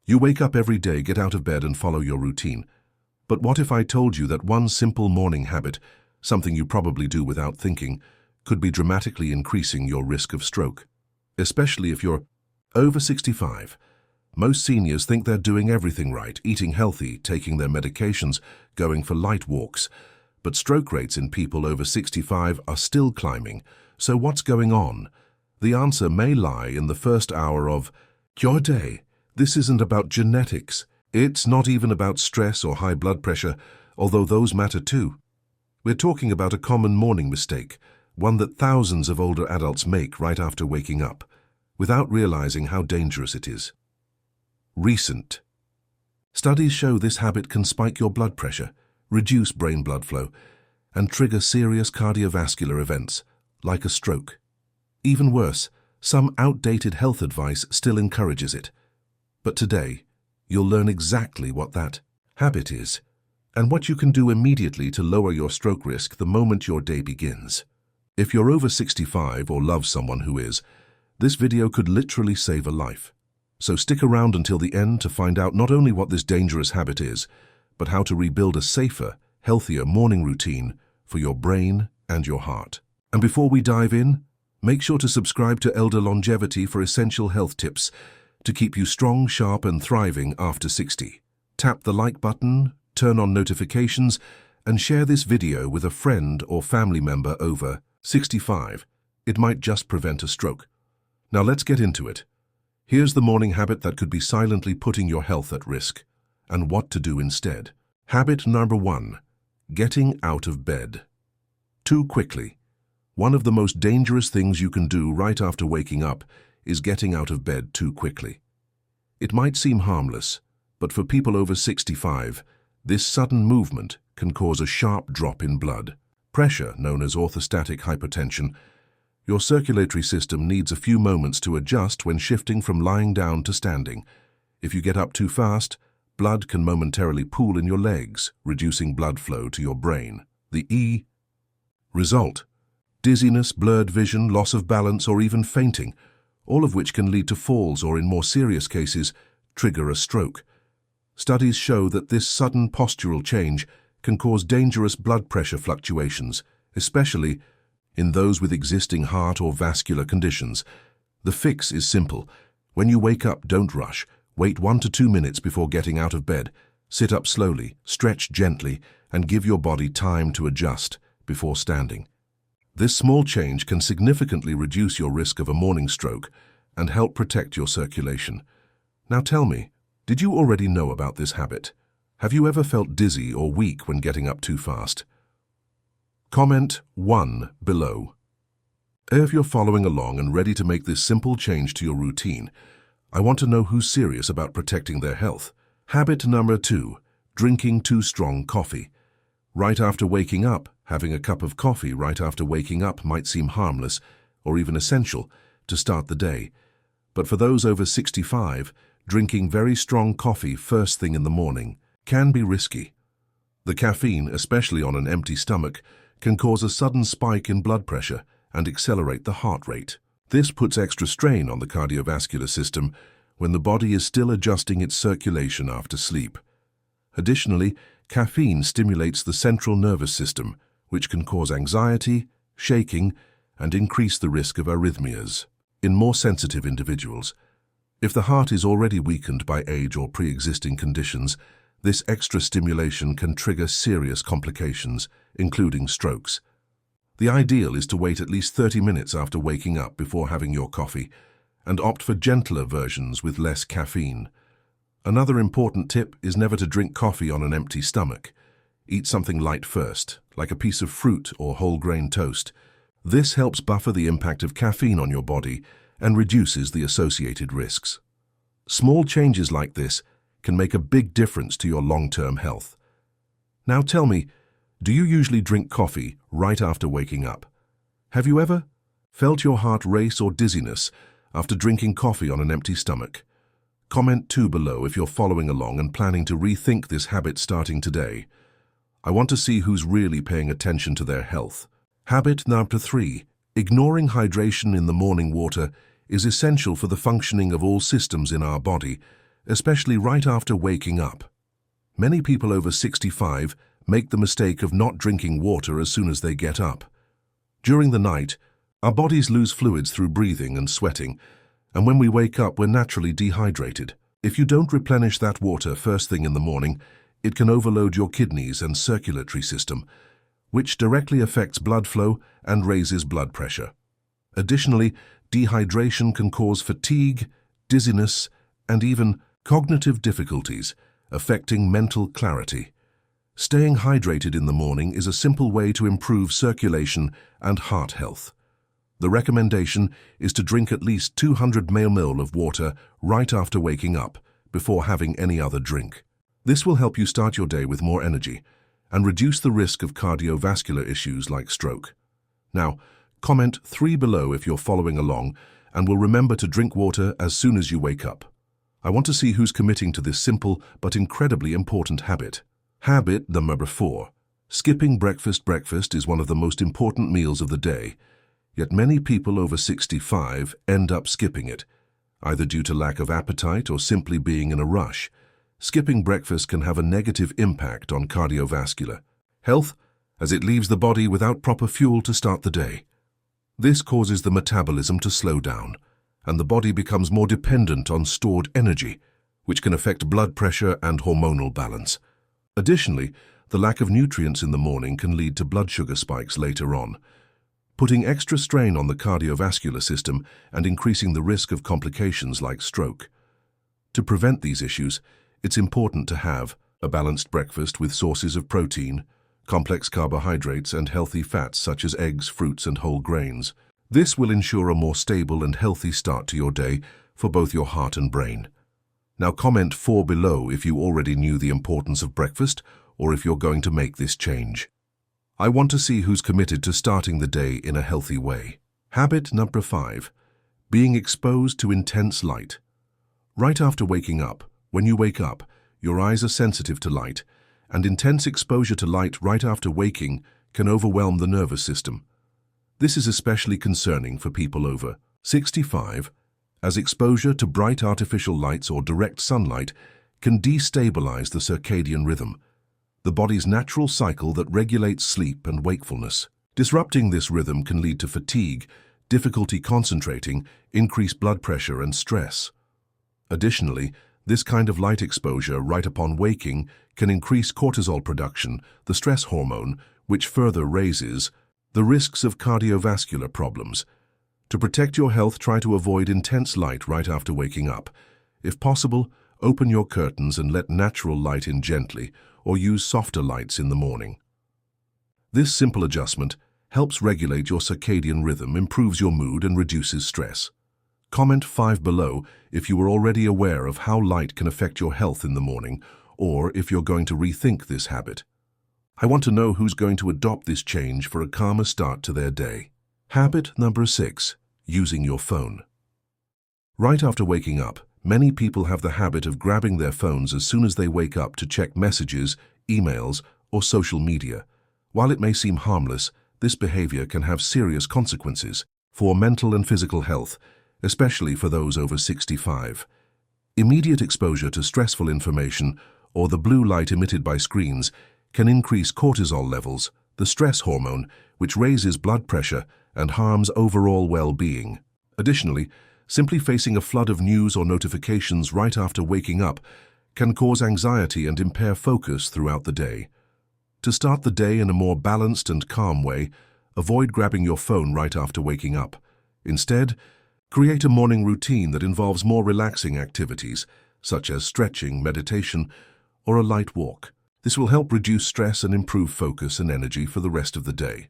You wake up every day, get out of bed and follow your routine. But what if I told you that one simple morning habit, something you probably do without thinking, could be dramatically increasing your risk of stroke? Especially if you're over 65. Most seniors think they're doing everything right, eating healthy, taking their medications, going for light walks. But stroke rates in people over 65 are still climbing. So what's going on? The answer may lie in the first hour of your day. This isn't about genetics. It's not even about stress or high blood pressure, although those matter too. We're talking about a common morning mistake, one that thousands of older adults make right after waking up, without realizing how dangerous it is. Recent studies show this habit can spike your blood pressure, reduce brain blood flow, and trigger serious cardiovascular events, like a stroke. Even worse, some outdated health advice still encourages it. But today, you'll learn exactly what that habit is, and what you can do immediately to lower your stroke risk the moment your day begins. If you're over 65 or love someone who is, this video could literally save a life. So stick around until the end to find out not only what this dangerous habit is, but how to rebuild a safer, healthier morning routine for your brain and your heart. And before we dive in, make sure to subscribe to Elder Longevity for essential health tips to keep you strong, sharp, and thriving after 60. Tap the like button, turn on notifications, and share this video with a friend or family member over 65. It might just prevent a stroke. Now let's get into it. Here's the morning habit that could be silently putting your health at risk, and what to do instead. Habit number 1. Getting out of bed too quickly. One of the most dangerous things you can do right after waking up is getting out of bed too quickly. It might seem harmless, but for people over 65, this sudden movement can cause a sharp drop in blood pressure, known as orthostatic hypotension. Your circulatory system needs a few moments to adjust when shifting from lying down to standing. If you get up too fast, blood can momentarily pool in your legs, reducing blood flow to your brain. The result: dizziness, blurred vision, loss of balance, or even fainting, all of which can lead to falls or, in more serious cases, trigger a stroke. Studies show that this sudden postural change can cause dangerous blood pressure fluctuations, especially in those with existing heart or vascular conditions. The fix is simple. When you wake up, don't rush. Wait 1 to 2 minutes before getting out of bed. Sit up slowly, stretch gently, and give your body time to adjust before standing. This small change can significantly reduce your risk of a morning stroke and help protect your circulation. Now tell me, did you already know about this habit? Have you ever felt dizzy or weak when getting up too fast? Comment 1 below. If you're following along and ready to make this simple change to your routine, I want to know who's serious about protecting their health. Habit number 2, drinking too strong coffee. Right after waking up, having a cup of coffee right after waking up might seem harmless or even essential to start the day. But for those over 65, drinking very strong coffee first thing in the morning can be risky. The caffeine, especially on an empty stomach, can cause a sudden spike in blood pressure and accelerate the heart rate. This puts extra strain on the cardiovascular system when the body is still adjusting its circulation after sleep. Additionally, caffeine stimulates the central nervous system, which can cause anxiety, shaking, and increase the risk of arrhythmias in more sensitive individuals. If the heart is already weakened by age or pre-existing conditions, this extra stimulation can trigger serious complications, including strokes. The ideal is to wait at least 30 minutes after waking up before having your coffee, and opt for gentler versions with less caffeine. Another important tip is never to drink coffee on an empty stomach. Eat something light first, like a piece of fruit or whole grain toast. This helps buffer the impact of caffeine on your body and reduces the associated risks. Small changes like this can make a big difference to your long-term health. Now tell me, do you usually drink coffee right after waking up? Have you ever felt your heart race or dizziness after drinking coffee on an empty stomach? Comment 2 below if you're following along and planning to rethink this habit starting today. I want to see who's really paying attention to their health. Habit number 3. Ignoring hydration in the morning water is essential for the functioning of all systems in our body, especially right after waking up. Many people over 65 make the mistake of not drinking water as soon as they get up. During the night, our bodies lose fluids through breathing and sweating, and when we wake up, we're naturally dehydrated. If you don't replenish that water first thing in the morning, it can overload your kidneys and circulatory system, which directly affects blood flow and raises blood pressure. Additionally, dehydration can cause fatigue, dizziness, and even cognitive difficulties, affecting mental clarity. Staying hydrated in the morning is a simple way to improve circulation and heart health. The recommendation is to drink at least 200 ml of water right after waking up, before having any other drink. This will help you start your day with more energy and reduce the risk of cardiovascular issues like stroke. Now, comment 3 below if you're following along, and will remember to drink water as soon as you wake up. I want to see who's committing to this simple but incredibly important habit. Habit number 4. Skipping breakfast. Breakfast is one of the most important meals of the day, yet many people over 65 end up skipping it, either due to lack of appetite or simply being in a rush. Skipping breakfast can have a negative impact on cardiovascular health, as it leaves the body without proper fuel to start the day. This causes the metabolism to slow down, and the body becomes more dependent on stored energy, which can affect blood pressure and hormonal balance. Additionally, the lack of nutrients in the morning can lead to blood sugar spikes later on, putting extra strain on the cardiovascular system and increasing the risk of complications like stroke. To prevent these issues, it's important to have a balanced breakfast with sources of protein, complex carbohydrates, and healthy fats such as eggs, fruits, and whole grains. This will ensure a more stable and healthy start to your day for both your heart and brain. Now comment 4 below if you already knew the importance of breakfast or if you're going to make this change. I want to see who's committed to starting the day in a healthy way. Habit number 5. Being exposed to intense light. Right after waking up, when you wake up, your eyes are sensitive to light, and intense exposure to light right after waking can overwhelm the nervous system. This is especially concerning for people over 65, as exposure to bright artificial lights or direct sunlight can destabilize the circadian rhythm, the body's natural cycle that regulates sleep and wakefulness. Disrupting this rhythm can lead to fatigue, difficulty concentrating, increased blood pressure, and stress. Additionally, this kind of light exposure right upon waking can increase cortisol production, the stress hormone, which further raises the risks of cardiovascular problems. To protect your health, try to avoid intense light right after waking up. If possible, open your curtains and let natural light in gently, or use softer lights in the morning. This simple adjustment helps regulate your circadian rhythm, improves your mood, and reduces stress. Comment 5 below if you are already aware of how light can affect your health in the morning, or if you're going to rethink this habit. I want to know who's going to adopt this change for a calmer start to their day. Habit number 6. Using your phone. Right after waking up, many people have the habit of grabbing their phones as soon as they wake up to check messages, emails, or social media. While it may seem harmless, this behavior can have serious consequences for mental and physical health, especially for those over 65. Immediate exposure to stressful information or the blue light emitted by screens can increase cortisol levels, the stress hormone, which raises blood pressure and harms overall well-being. Additionally, simply facing a flood of news or notifications right after waking up can cause anxiety and impair focus throughout the day. To start the day in a more balanced and calm way, avoid grabbing your phone right after waking up. Instead, create a morning routine that involves more relaxing activities, such as stretching, meditation, or a light walk. This will help reduce stress and improve focus and energy for the rest of the day.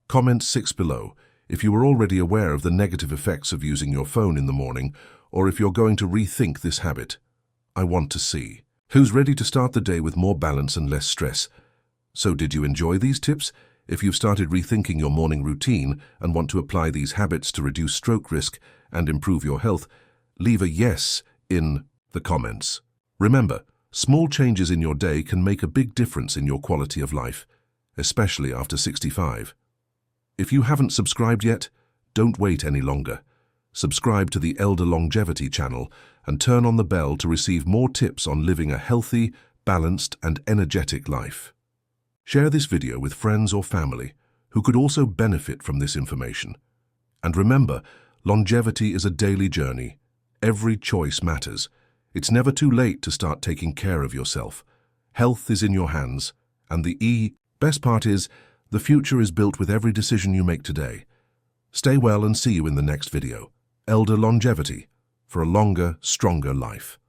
Comment 6 below if you are already aware of the negative effects of using your phone in the morning, or if you're going to rethink this habit. I want to see who's ready to start the day with more balance and less stress. So did you enjoy these tips? If you've started rethinking your morning routine and want to apply these habits to reduce stroke risk and improve your health, leave a yes in the comments. Remember, small changes in your day can make a big difference in your quality of life, especially after 65. If you haven't subscribed yet, don't wait any longer. subscribe to the Elder Longevity channel, and turn on the bell to receive more tips on living a healthy, balanced, and energetic life. Share this video with friends or family who could also benefit from this information. And remember, longevity is a daily journey. Every choice matters. It's never too late to start taking care of yourself. Health is in your hands, and the best part is, the future is built with every decision you make today. Stay well and see you in the next video. Elder Longevity, for a longer, stronger life.